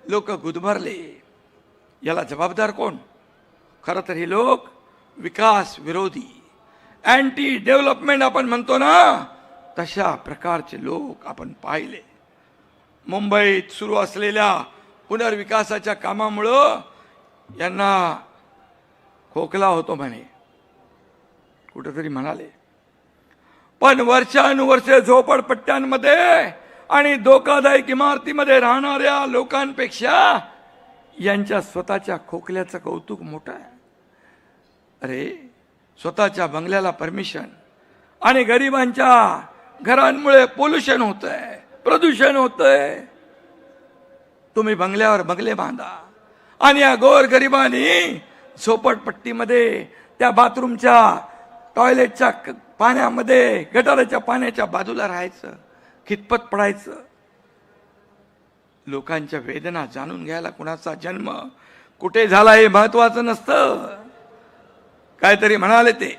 लोक गुदमरले. याला जबाबदार कोण? खरं तर हे लोक विकास विरोधी, अँटी डेव्हलपमेंट आपण म्हणतो ना, तशा प्रकारचे लोक आपण पाहिले. मुंबईत सुरू असलेल्या पुनर्विकासाच्या कामामुळं यांना खोकला होतो म्हणे, कुठेतरी म्हणाले. पण वर्षानुवर्षे झोपडपट्ट्यांमध्ये आणि धोकादायक इमारतीमध्ये राहणाऱ्या लोकांपेक्षा यांच्या स्वतःच्या खोकल्याचं कौतुक मोठं आहे. अरे, स्वतःच्या बंगल्याला परमिशन आणि गरिबांच्या घरांमुळे पोल्युशन होतंय, प्रदूषण होतंय. तुम्ही बंगल्यावर बंगले बांधा आणि या गोर गरिबांनी झोपडपट्टीमध्ये त्या बाथरूमच्या टॉयलेटच्या पाण्यामध्ये, गटाराच्या पाण्याच्या बाजूला राहायचं, खितपत पडायचं. लोकांच्या वेदना जाणून घ्यायला कुणाचा जन्म कुठे झाला हे महत्वाचं नसतं. काहीतरी म्हणाले ते.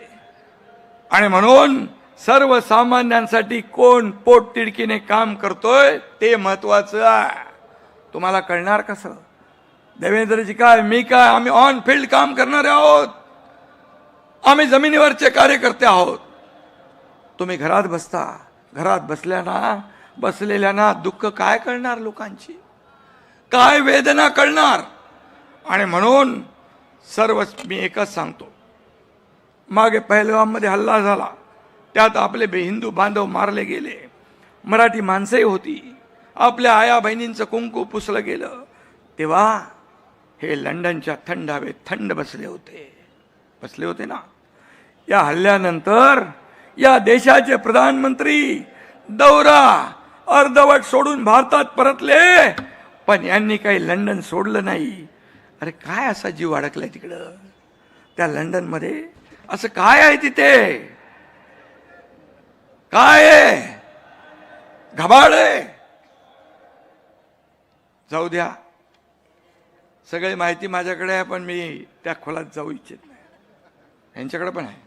आणि म्हणून सर्वसामान्यांसाठी कोण पोटतिडकीने काम करतोय ते महत्वाचं आहे. तुम्हाला कळणार कसं? देवेंद्रजी काय, मी काय, आम्ही ऑन फील्ड काम करणारे आहोत, आम्ही जमिनीवरचे कार्यकर्ते आहोत. तुम्ही घरात बसता, घरात बसलेल्यांना दुःख काय कळणार, लोकांची काय वेदना कळणार. आणि म्हणून मी एकच सांगतो, मागे पहलगाममध्ये हल्ला झाला, त्यात आपले हिंदू बांधव मारले गेले, मराठी माणसंही होती, आपल्या आया बहिणींचं कुंकू पुसलं गेलं, तेव्हा हे लंडनच्या थंड हवेत थंड बसले होते ना. या हल्ल्यानंतर या देशाचे प्रधानमंत्री दौरा अर्धवट सोडून भारतात परतले, पण यांनी काही लंडन सोडलं नाही. अरे काय असा जीव अडकलाय तिकडं त्या लंडन मध्ये? असं काय आहे तिथे? काय आहे? घबाड आहे? जाऊ द्या, सगळी माहिती माझ्याकडे आहे, पण मी त्या खोलात जाऊ इच्छित नाही. यांच्याकडे पण आहे.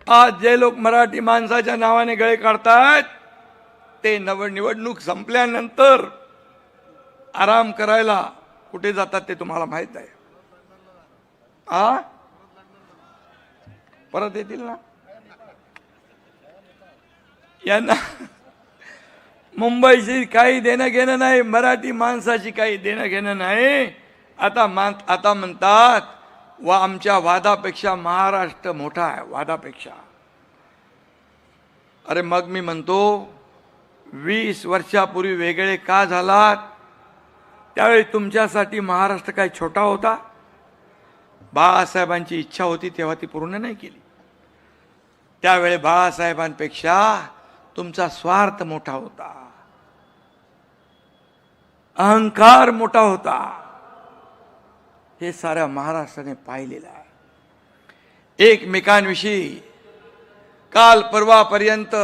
आज जे लोक मराठी माणसाच्या नावाने गळे काढतात ते निवडणूक संपल्यानंतर आराम करायला कुठे जातात ते तुम्हाला माहित आहे. परत येतील ना. यांना मुंबईशी काही देणं घेणं नाही, मराठी माणसाशी काही देणं घेणं नाही. आता म्हणतात आमच्या वादापेक्षा महाराष्ट्र मोठा आहे, वादापेक्षा. अरे मग मी म्हणतो, 20 वर्षापूर्वी वेगळे का झालात? त्यावेळी तुमच्यासाठी महाराष्ट्र काय छोटा होता? बाळासाहेबांची इच्छा होती तेव्हा ती पूर्ण नाही केली. त्यावेळी बाळासाहेबांपेक्षा तुमचा स्वार्थ मोठा होता, अहंकार मोठा होता. हे साऱ्या महाराष्ट्राने पाहिलेलं आहे. एकमेकांविषयी काल परवापर्यंत,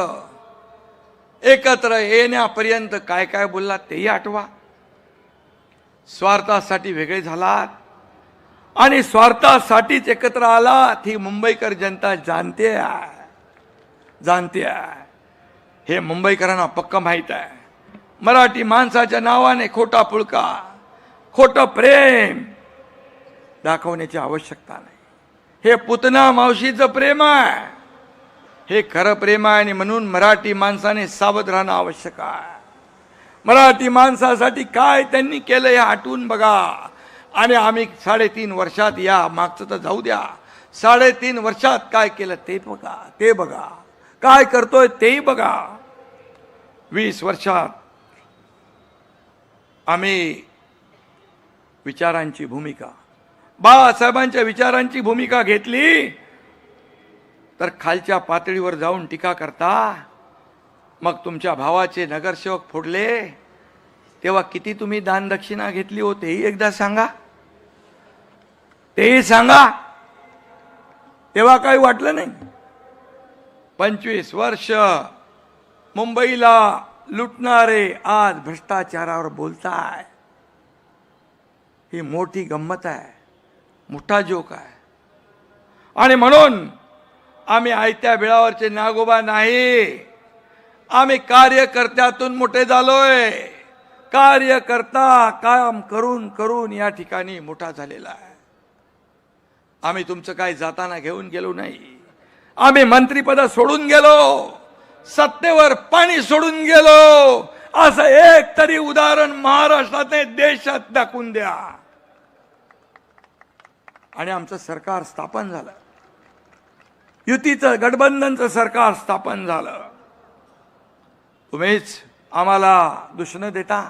एकत्र येण्यापर्यंत काय काय बोललात तेही आठवा. स्वार्थासाठी वेगळे झालात आणि स्वार्थासाठीच एकत्र आलात ही मुंबईकर जनता जाणते आहे. हे मुंबईकरांना पक्क माहीत आहे. मराठी माणसाच्या नावाने खोटा पुळका, खोटं प्रेम दाखवण्याची आवश्यकता नाही. हे पुतना मावशीचं प्रेम आहे, हे खरं प्रेम आहे. आणि म्हणून मराठी माणसाने सावध राहणं आवश्यक आहे. मराठी माणसासाठी काय त्यांनी केलं हे आठवून बघा. आणि आम्ही 3.5 वर्षात, या मागचं तर जाऊ द्या, 3.5 वर्षात काय केलं ते बघा, काय करतोय तेही बघा. 20 वर्षात आम्ही विचारांची भूमिका, बाळासाहेबांच्या विचारांची भूमिका घेतली, तर खालच्या पातळीवर जाऊन टीका करता. मग तुमच्या भावाचे नगरसेवक फोडले तेव्हा किती तुम्ही दानदक्षिणा घेतली हो तेही एकदा सांगा. तेही सांगा. तेव्हा काही वाटलं नाही. 25 वर्ष मुंबईला लुटणारे आज भ्रष्टाचारावर बोलताय. ही मोठी गंमत आहे, मोठा जोक आहे. आणि म्हणून आम्ही आयत्या बिळावरचे नागोबा नाही. आम्ही कार्यकर्त्यातून मोठे झालोय. कार्यकर्ता काम करून करून या ठिकाणी मोठा झालेला आहे. आम्ही तुमचं काही जाताना घेऊन गेलो नाही. आम्ही मंत्रिपद सोडून गेलो, सत्तेवर पाणी सोडून गेलो, असं एक तरी उदाहरण महाराष्ट्राने देशात दाखवून द्या. आणि आमचं सरकार स्थापन झालं, युतीचं गठबंधनचं सरकार स्थापन झालं. तुम्हीच आम्हाला दुष्ण देता.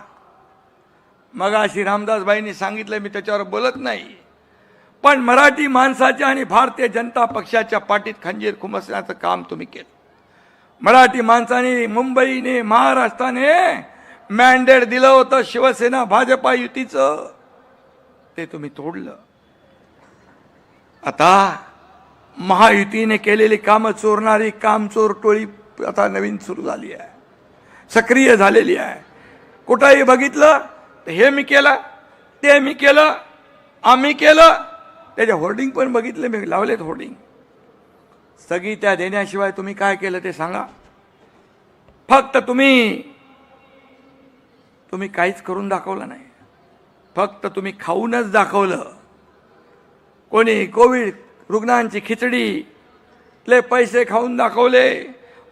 मगाशी रामदासबाईंनी सांगितलं, मी त्याच्यावर बोलत नाही, पण मराठी माणसाच्या आणि भारतीय जनता पक्षाच्या पाठीत खंजीर खुमसण्याचं काम तुम्ही केलं. मराठी माणसाने, मुंबईने, महाराष्ट्राने मॅन्डेट दिलं होतं शिवसेना भाजपा युतीचं, ते तुम्ही तोडलं. आता महायुतीने केलेली कामं चोरणारी कामचोर टोळी आता नवीन सुरू झाली आहे, सक्रिय झालेली आहे. कुठंही बघितलं तर हे मी केलं, ते मी केलं, आम्ही केलं. त्याचे होर्डिंग पण बघितले, मी लावलेत होर्डिंग. स्थगित्या देण्याशिवाय तुम्ही काय केलं ते सांगा. फक्त तुम्ही काहीच करून दाखवलं नाही, फक्त तुम्ही खाऊनच दाखवलं. कोणी कोविड रुग्णांची खिचडीतले पैसे खाऊन दाखवले,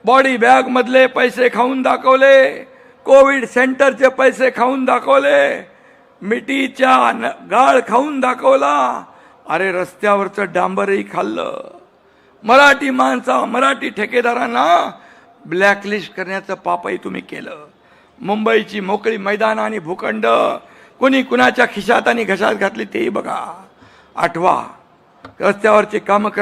बॉडी बॅग मधले पैसे खाऊन दाखवले, कोविड सेंटरचे पैसे खाऊन दाखवले, मिठीच्या गाळ खाऊन दाखवला. अरे रस्त्यावरचं डांबरही खाल्लं. मराठी माणसा, मराठी ठेकेदारांना ब्लॅकलिस्ट करण्याचं पापही तुम्ही केलं. मुंबईची मोकळी मैदान आणि भूखंड कोणी कुणाच्या खिशात आणि घशात घातली तेही बघा. आठवा, रस्त्यावरची कामं